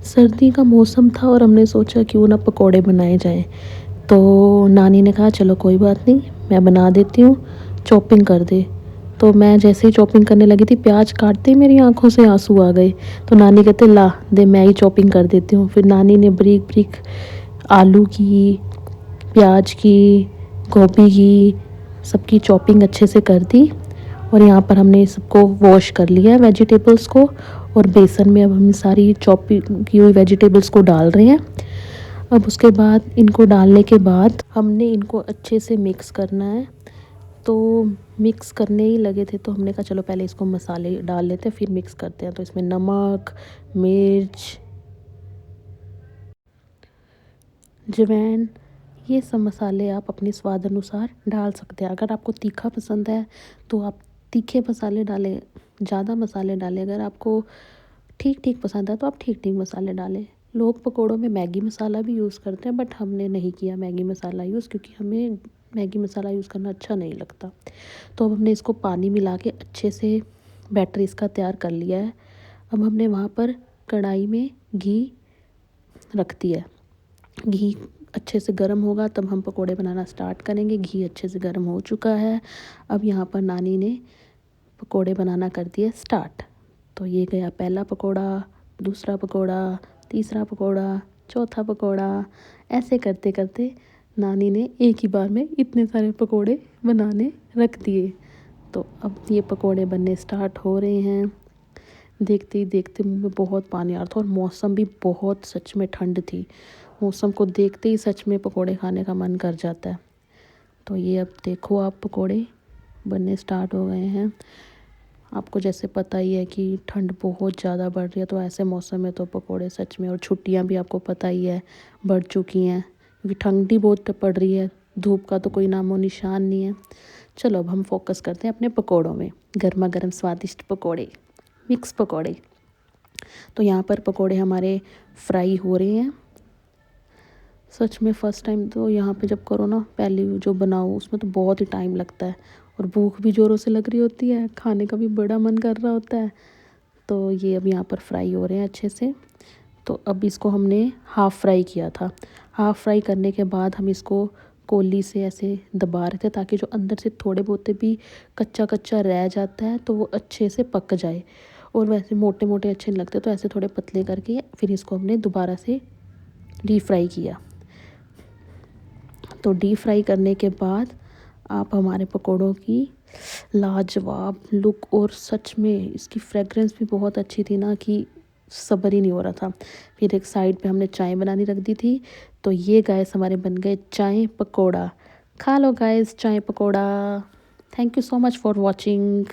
सर्दी का मौसम था और हमने सोचा क्यों ना पकोड़े बनाए जाएं। तो नानी ने कहा चलो कोई बात नहीं, मैं बना देती हूँ, चॉपिंग कर दे। तो मैं जैसे ही चॉपिंग करने लगी थी, प्याज काटते ही मेरी आंखों से आंसू आ गए। तो नानी कहते ला दे, मैं ही चॉपिंग कर देती हूँ। फिर नानी ने ब्रीक ब्रीक आलू की, प्याज की, गोभी की, सबकी चॉपिंग अच्छे से कर दी। और यहाँ पर हमने सबको वॉश कर लिया है वेजिटेबल्स को, और बेसन में अब हम सारी चॉपिंग की हुई वेजिटेबल्स को डाल रहे हैं। अब उसके बाद इनको डालने के बाद हमने इनको अच्छे से मिक्स करना है। तो मिक्स करने ही लगे थे तो हमने कहा चलो पहले इसको मसाले डाल लेते हैं, फिर मिक्स करते हैं। तो इसमें नमक, मिर्च, अजवाइन, ये सब मसाले आप अपने स्वाद अनुसार डाल सकते हैं। अगर आपको तीखा पसंद है तो आप तीखे मसाले डालें, ज़्यादा मसाले डालें। अगर आपको ठीक ठीक पसंद है तो आप ठीक ठीक मसाले डालें। लोग पकोड़ों में मैगी मसाला भी यूज़ करते हैं, बट हमने नहीं किया मैगी मसाला यूज़, क्योंकि हमें मैगी मसाला यूज़ करना अच्छा नहीं लगता। तो अब हमने इसको पानी मिला के अच्छे से बैटर इसका तैयार कर लिया है। अब हमने वहाँ पर कढ़ाई में घी रख दिया है। घी अच्छे से गर्म होगा तब हम पकोड़े बनाना स्टार्ट करेंगे। घी अच्छे से गर्म हो चुका है। अब यहाँ पर नानी ने पकोड़े बनाना कर दिया स्टार्ट। तो ये गया पहला पकोड़ा, दूसरा पकोड़ा, तीसरा पकोड़ा, चौथा पकोड़ा। ऐसे करते करते नानी ने एक ही बार में इतने सारे पकोड़े बनाने रख दिए। तो अब ये पकोड़े बनने स्टार्ट हो रहे हैं। देखते ही देखते मुँह में बहुत पानी आ रहा था, और मौसम भी बहुत सच में ठंड थी। मौसम को देखते ही सच में पकोड़े खाने का मन कर जाता है। तो ये अब देखो आप पकोड़े बनने स्टार्ट हो गए हैं। आपको जैसे पता ही है कि ठंड बहुत ज़्यादा बढ़ रही है, तो ऐसे मौसम में तो पकोड़े सच में, और छुट्टियां भी आपको पता ही है बढ़ चुकी हैं, क्योंकि ठंडी बहुत पड़ रही है, धूप का तो कोई नामो निशान नहीं है। चलो अब हम फोकस करते हैं अपने पकोड़ों में। गर्मा गर्म स्वादिष्ट पकोड़े, मिक्स पकोड़े। तो यहाँ पर पकोड़े हमारे फ्राई हो रहे हैं। सच में फ़र्स्ट टाइम तो यहाँ पे जब करो ना, पहले जो बनाओ उसमें तो बहुत ही टाइम लगता है, और भूख भी ज़ोरों से लग रही होती है, खाने का भी बड़ा मन कर रहा होता है। तो ये अब यहाँ पर फ्राई हो रहे हैं अच्छे से। तो अब इसको हमने हाफ़ फ्राई किया था। हाफ़ फ्राई करने के बाद हम इसको कोली से ऐसे दबा रहे थे, ताकि जो अंदर से थोड़े बहुत भी कच्चा कच्चा रह जाता है तो वो अच्छे से पक जाए। और वैसे मोटे मोटे अच्छे नहीं लगते, तो ऐसे थोड़े पतले करके फिर इसको हमने दोबारा से डीप फ्राई किया। तो डीप फ्राई करने के बाद आप हमारे पकोड़ों की लाजवाब लुक, और सच में इसकी फ्रेगरेंस भी बहुत अच्छी थी ना, कि सब्र ही नहीं हो रहा था। फिर एक साइड पे हमने चाय बनानी रख दी थी। तो ये गाइस हमारे बन गए चाय पकोड़ा। खा लो गाइस चाय pakora. Thank you so much for watching.